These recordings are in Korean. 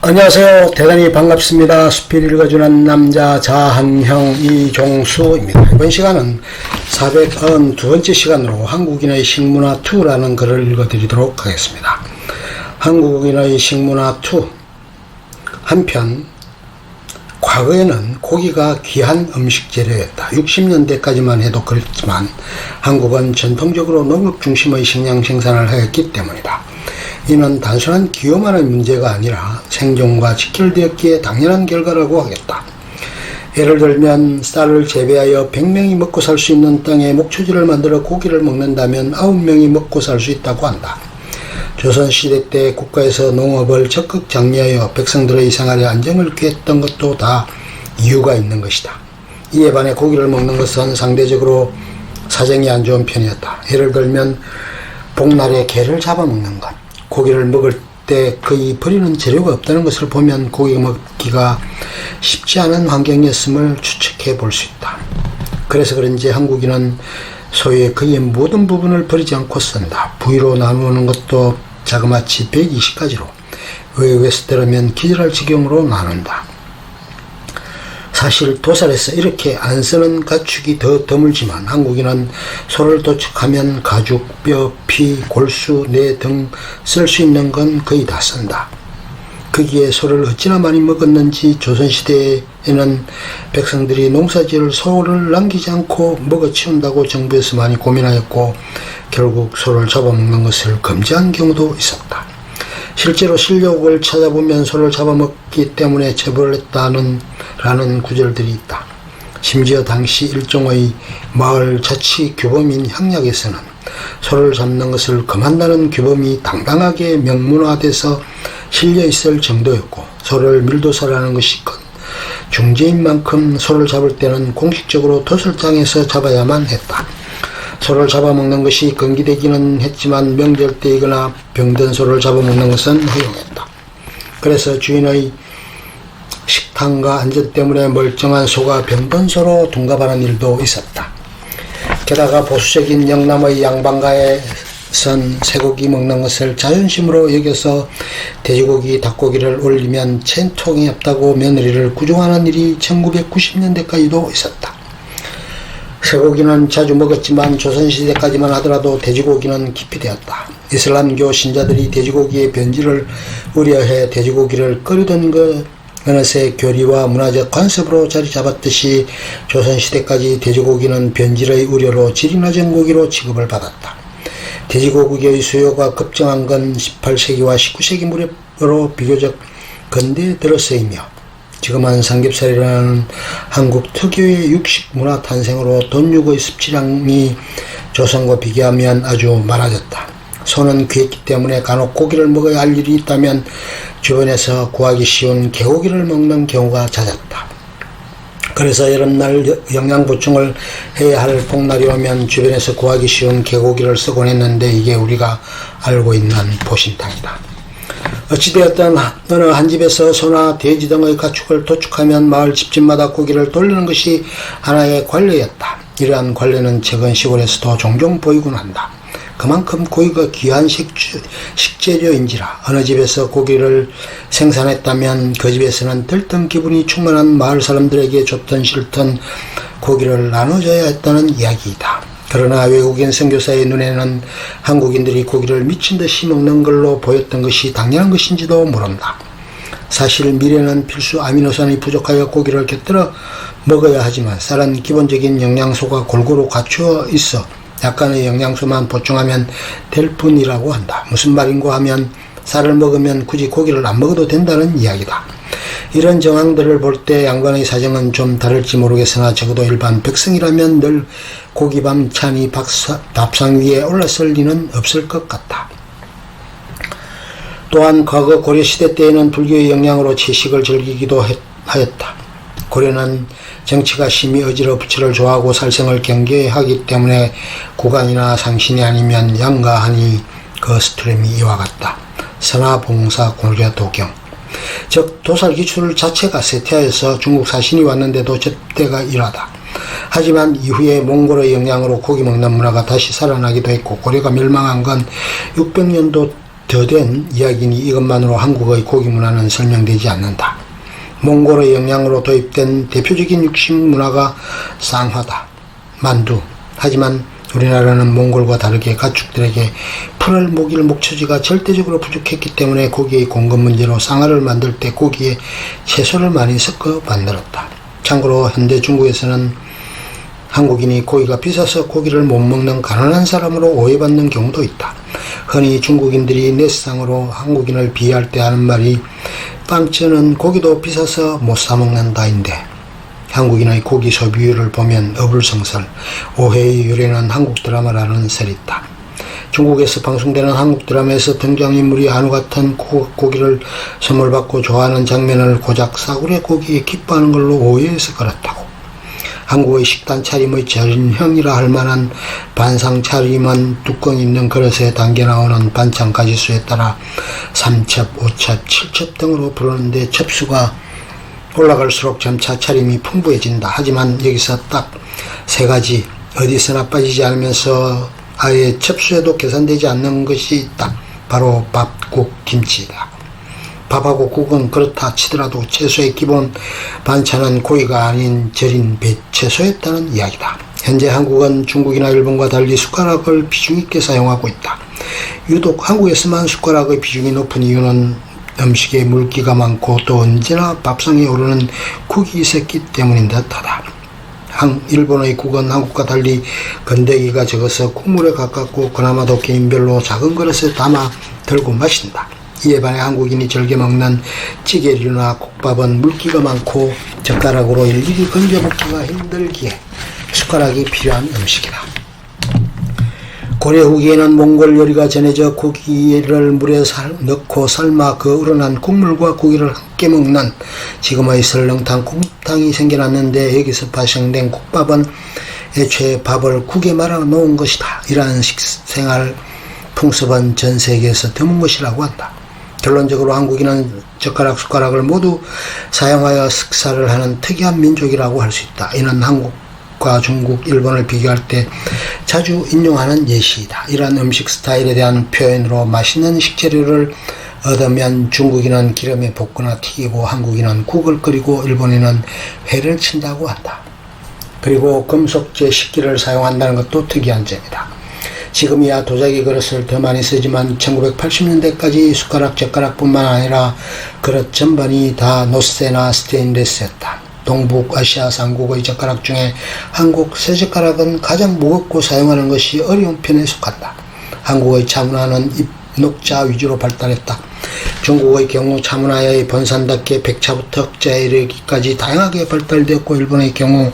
안녕하세요. 대단히 반갑습니다. 수필 읽어주는 남자 자한형 이종수입니다. 이번 시간은 492번째 시간으로 한국인의 식문화2라는 글을 읽어드리도록 하겠습니다. 한국인의 식문화2. 한편 과거에는 고기가 귀한 음식 재료였다. 60년대까지만 해도 그렇지만 한국은 전통적으로 농업 중심의 식량 생산을 하였기 때문이다. 이는 단순한 기호만의 문제가 아니라 생존과 직결되었기에 당연한 결과라고 하겠다. 예를 들면 쌀을 재배하여 100명이 먹고 살 수 있는 땅에 목초지를 만들어 고기를 먹는다면 9명이 먹고 살 수 있다고 한다. 조선시대 때 국가에서 농업을 적극 장려하여 백성들의 생활의 안정을 꾀했던 것도 다 이유가 있는 것이다. 이에 반해 고기를 먹는 것은 상대적으로 사정이 안 좋은 편이었다. 예를 들면 복날에 개를 잡아먹는 것, 고기를 먹을 때 거의 버리는 재료가 없다는 것을 보면 고기 먹기가 쉽지 않은 환경이었음을 추측해 볼 수 있다. 그래서 그런지 한국인은 소유의 거의 모든 부분을 버리지 않고 쓴다. 부위로 나누는 것도 자그마치 120가지로 외국에서 들으면 기절할 지경으로 나눈다. 사실 도살에서 이렇게 안 쓰는 가축이 더 드물지만 한국인은 소를 도축하면 가죽, 뼈, 피, 골수, 뇌 등 쓸 수 있는 건 거의 다 쓴다. 거기에 소를 어찌나 많이 먹었는지 조선시대에는 백성들이 농사지을 소를 남기지 않고 먹어치운다고 정부에서 많이 고민하였고 결국 소를 잡아먹는 것을 금지한 경우도 있었다. 실제로 실록을 찾아보면 소를 잡아먹기 때문에 처벌했다는 구절들이 있다. 심지어 당시 일종의 마을 자치 규범인 향약에서는 소를 잡는 것을 금한다는 규범이 당당하게 명문화돼서 실려 있을 정도였고 소를 밀도살하는 것이 중죄인 만큼 소를 잡을 때는 공식적으로 도살장에서 잡아야만 했다. 소를 잡아먹는 것이 금기되기는 했지만 명절 때이거나 병든 소를 잡아먹는 것은 허용했다. 그래서 주인의 식탐과 안전 때문에 멀쩡한 소가 병든 소로 둔갑하는 일도 있었다. 게다가 보수적인 영남의 양반가에선 쇠고기 먹는 것을 자존심으로 여겨서 돼지고기, 닭고기를 올리면 채통이 없다고 며느리를 구중하는 일이 1990년대까지도 있었다. 쇠고기는 자주 먹었지만 조선시대까지만 하더라도 돼지고기는 기피되었다. 이슬람교 신자들이 돼지고기의 변질을 우려해 돼지고기를 꺼리던 것 어느새 교리와 문화적 관습으로 자리 잡았듯이 조선시대까지 돼지고기는 변질의 우려로 질이 낮은 고기로 취급을 받았다. 돼지고기의 수요가 급증한 건 18세기와 19세기 무렵으로 비교적 근대에 들어서이며 지금은 삼겹살이라는 한국 특유의 육식 문화 탄생으로 돈육의 섭취량이 조선과 비교하면 아주 많아졌다. 소는 귀했기 때문에 간혹 고기를 먹어야 할 일이 있다면 주변에서 구하기 쉬운 개고기를 먹는 경우가 잦았다. 그래서 여름날 영양 보충을 해야 할 복날이 오면 주변에서 구하기 쉬운 개고기를 쓰곤 했는데 이게 우리가 알고 있는 보신탕이다. 어찌되었든 어느 한 집에서 소나 돼지 등의 가축을 도축하면 마을 집집마다 고기를 돌리는 것이 하나의 관례였다. 이러한 관례는 최근 시골에서도 종종 보이곤 한다. 그만큼 고기가 귀한 식재료인지라 어느 집에서 고기를 생산했다면 그 집에서는 들뜬 기분이 충만한 마을 사람들에게 좋든 싫든 고기를 나눠줘야 했다는 이야기이다. 그러나 외국인 선교사의 눈에는 한국인들이 고기를 미친듯이 먹는 걸로 보였던 것이 당연한 것인지도 모른다. 사실 밀에는 필수 아미노산이 부족하여 고기를 곁들여 먹어야 하지만 쌀은 기본적인 영양소가 골고루 갖추어 있어 약간의 영양소만 보충하면 될 뿐이라고 한다. 무슨 말인고 하면 쌀을 먹으면 굳이 고기를 안 먹어도 된다는 이야기다. 이런 정황들을 볼 때 양반의 사정은 좀 다를지 모르겠으나 적어도 일반 백성이라면 늘 고기 반찬이 밥상 위에 올랐을 리는 없을 것 같다. 또한 과거 고려시대 때에는 불교의 영향으로 채식을 즐기기도 하였다. 고려는 정치가 심히 어지러 부처를 좋아하고 살생을 경계하기 때문에 구간이나 상신이 아니면 양가하니 그 스트림이 이와 같다. 선화봉사 고려 도경. 즉 도살 기출 자체가 쇠퇴하여서 중국 사신이 왔는데도 접대가 일하다. 하지만 이후에 몽골의 영향으로 고기 먹는 문화가 다시 살아나기도 했고 고려가 멸망한 건 600년도 더 된 이야기니 이것만으로 한국의 고기 문화는 설명되지 않는다. 몽골의 영향으로 도입된 대표적인 육식 문화가 쌍화다, 만두. 하지만 우리나라는 몽골과 다르게 가축들에게 풀을 먹일 목초지가 절대적으로 부족했기 때문에 고기의 공급 문제로 쌍화를 만들 때 고기에 채소를 많이 섞어 만들었다. 참고로 현대 중국에서는 한국인이 고기가 비싸서 고기를 못 먹는 가난한 사람으로 오해받는 경우도 있다. 흔히 중국인들이 넷상으로 한국인을 비하할 때 하는 말이 빵쩌는 고기도 비싸서 못 사먹는다인데, 한국인의 고기 소비율을 보면 어불성설, 오해의 유래는 한국 드라마라는 설이 있다. 중국에서 방송되는 한국 드라마에서 등장인물이 한우 같은 고기를 선물 받고 좋아하는 장면을 고작 싸구려 고기에 기뻐하는 걸로 오해해서 그렇다고. 한국의 식단 차림의 절형이라 할 만한 반상 차림은 뚜껑 있는 그릇에 담겨 나오는 반찬 가지수에 따라 3첩, 5첩, 7첩 등으로 부르는데 첩수가 올라갈수록 점차 차림이 풍부해진다. 하지만 여기서 딱 세 가지 어디서나 빠지지 않으면서 아예 첩수에도 계산되지 않는 것이 있다. 바로 밥, 국, 김치다. 밥하고 국은 그렇다 치더라도 채소의 기본 반찬은 고기가 아닌 절인 배채소였다는 이야기다. 현재 한국은 중국이나 일본과 달리 숟가락을 비중 있게 사용하고 있다. 유독 한국에서만 숟가락의 비중이 높은 이유는 음식에 물기가 많고 또 언제나 밥상에 오르는 국이 있었기 때문인 듯하다. 일본의 국은 한국과 달리 건더기가 적어서 국물에 가깝고 그나마도 개인별로 작은 그릇에 담아 들고 마신다. 이에 반해 한국인이 즐겨 먹는 찌개류나 국밥은 물기가 많고 젓가락으로 일일이 건져 먹기가 힘들기에 숟가락이 필요한 음식이다. 고려 후기에는 몽골 요리가 전해져 고기를 물에 넣고 삶아 그 우러난 국물과 고기를 함께 먹는 지금의 설렁탕, 곰탕이 생겨났는데, 여기서 발생된 국밥은 애초에 밥을 국에 말아 놓은 것이다. 이러한 식생활 풍습은 전 세계에서 드문 것이라고 한다. 결론적으로 한국인은 젓가락, 숟가락을 모두 사용하여 식사를 하는 특이한 민족이라고 할 수 있다. 이는 한국과 중국, 일본을 비교할 때 자주 인용하는 예시이다. 이러한 음식 스타일에 대한 표현으로 맛있는 식재료를 얻으면 중국인은 기름에 볶거나 튀기고 한국인은 국을 끓이고 일본인은 회를 친다고 한다. 그리고 금속재 식기를 사용한다는 것도 특이한 점이다. 지금이야 도자기 그릇을 더 많이 쓰지만 1980년대까지 숟가락, 젓가락뿐만 아니라 그릇 전반이 다 노쇠나 스테인리스였다. 동북아시아 삼국의 젓가락 중에 한국 쇠젓가락은 가장 무겁고 사용하는 것이 어려운 편에 속한다. 한국의 차문화는 녹자 위주로 발달했다. 중국의 경우 차문화의 번산답게 백차부터 흑자에 이르기까지 다양하게 발달되었고, 일본의 경우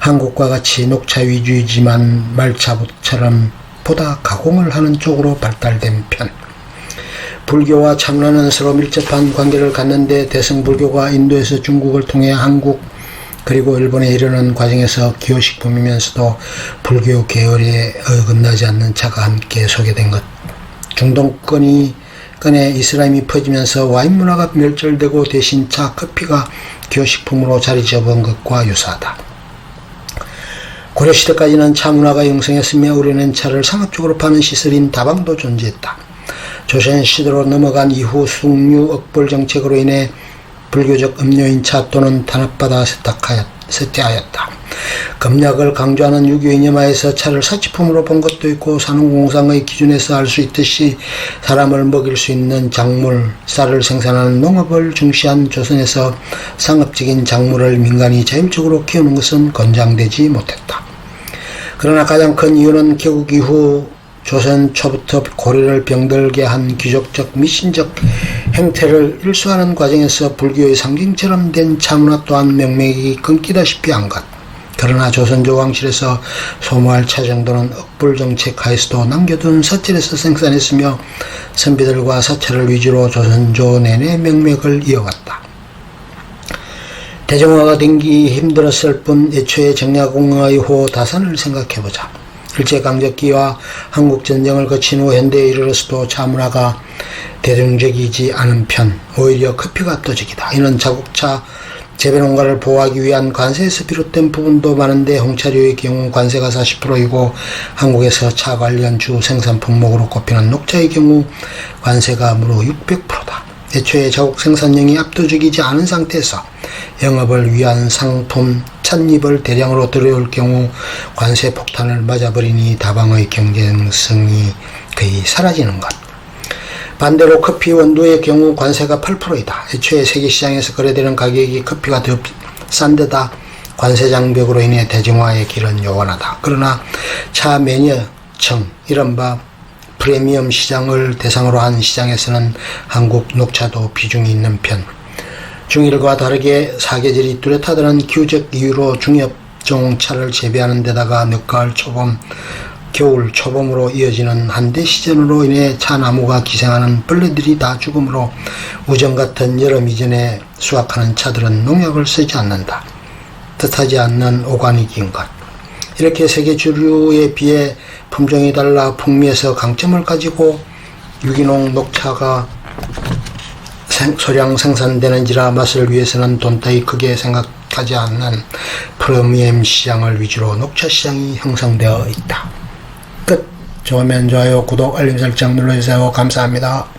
한국과 같이 녹차 위주이지만 말차처럼 보다 가공을 하는 쪽으로 발달된 편. 불교와 차문화는 서로 밀접한 관계를 갖는데, 대승불교가 인도에서 중국을 통해 한국 그리고 일본에 이르는 과정에서 기호식품이면서도 불교 계열에 어긋나지 않는 차가 함께 소개된 것. 중동권에 이슬람이 퍼지면서 와인 문화가 멸절되고 대신 차, 커피가 기호식품으로 자리 잡은 것과 유사하다. 고려시대까지는 차 문화가 형성했으며 우리는 차를 상업적으로 파는 시설인 다방도 존재했다. 조선시대로 넘어간 이후 숙류 억벌 정책으로 인해 불교적 음료인 차 또는 단합받아 쇠퇴하였다. 검약을 강조하는 유교 이념하에서 차를 사치품으로 본 것도 있고, 산업공상의 기준에서 알 수 있듯이 사람을 먹일 수 있는 작물, 쌀을 생산하는 농업을 중시한 조선에서 상업적인 작물을 민간이 자율적으로 키우는 것은 권장되지 못했다. 그러나 가장 큰 이유는 개국 이후 조선 초부터 고려를 병들게 한 귀족적 미신적 행태를 일수하는 과정에서 불교의 상징처럼 된 차문화 또한 명맥이 끊기다시피 한 것. 그러나 조선조 왕실에서 소모할 차 정도는 억불정책 하에서도 남겨둔 사찰에서 생산했으며 선비들과 사찰을 위주로 조선조 내내 명맥을 이어갔다. 대중화가 되기 힘들었을 뿐 애초에 정약공의 호 다산을 생각해보자. 일제강점기와 한국전쟁을 거친 후 현대에 이르러서도 차문화가 대중적이지 않은 편, 오히려 커피가 압도적이다. 이는 자국차 재배농가를 보호하기 위한 관세에서 비롯된 부분도 많은데 홍차류의 경우 관세가 40%이고 한국에서 차 관련 주 생산 품목으로 꼽히는 녹차의 경우 관세가 무려 600%다. 애초에 자국 생산량이 압도적이지 않은 상태에서 영업을 위한 상품 찻잎을 대량으로 들여올 경우 관세 폭탄을 맞아버리니 다방의 경쟁성이 거의 사라지는 것. 반대로 커피 원두의 경우 관세가 8%이다. 애초에 세계시장에서 거래되는 가격이 커피가 더 싼 데다 관세 장벽으로 인해 대중화의 길은 요원하다. 그러나 차 매니어청 이른바 프리미엄 시장을 대상으로 한 시장에서는 한국 녹차도 비중이 있는 편. 중일과 다르게 사계절이 뚜렷하다는 기후적 이유로 중엽종 차를 재배하는 데다가 늦가을 초봄, 겨울 초봄으로 이어지는 한대 시즌으로 인해 차나무가 기생하는 벌레들이 다 죽으므로 우정 같은 여름 이전에 수확하는 차들은 농약을 쓰지 않는다. 뜻하지 않는 오가닉인 것. 이렇게 세계 주류에 비해 품종이 달라 풍미에서 강점을 가지고 유기농 녹차가 소량 생산되는지라 맛을 위해서는 돈 따위 크게 생각하지 않는 프리미엄 시장을 위주로 녹차 시장이 형성되어 있다. 끝. 좋으면 좋아요, 구독, 알림 설정 눌러주세요. 감사합니다.